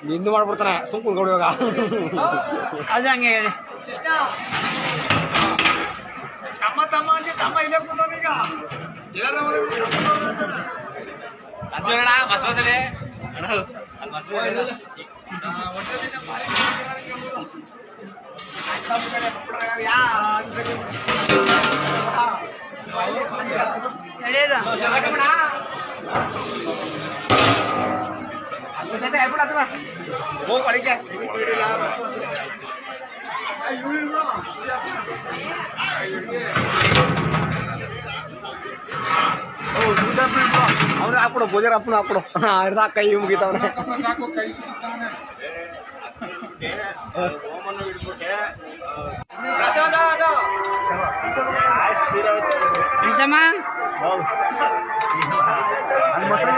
ನಿಂದು ಮಾಡ್ಬಿಡ್ತಾನೆ ಸುಮ್ ಕುಳ್ಕೊಡಿ ಇವಾಗ ಅದು ಹಂಗೆ ಹೇಳಿ ತಮ್ಮ ತಮ್ಮ ಅಂತ ತಮ್ಮ ಇಲ್ಲೇ ಕೂತವನ ಈಗ ಅದ್ಮೇಡ ಮಸವದಲ್ಲಿ ಎಳೆಯದು ಹೋಗಿ ಅಡಿಕೆ ಅವ್ನು ಹಾಕ್ಬಿಡು ಭೋಜನ ಅಪ್ಪನ ಹಾಕ್ಬಿಡು ಅರ್ಧ ಕೈ ಮುಗಿತಾವನೆ ಆಯ್ತಮ್ಮ ಅಲ್ಲಿ ಮೊಸರು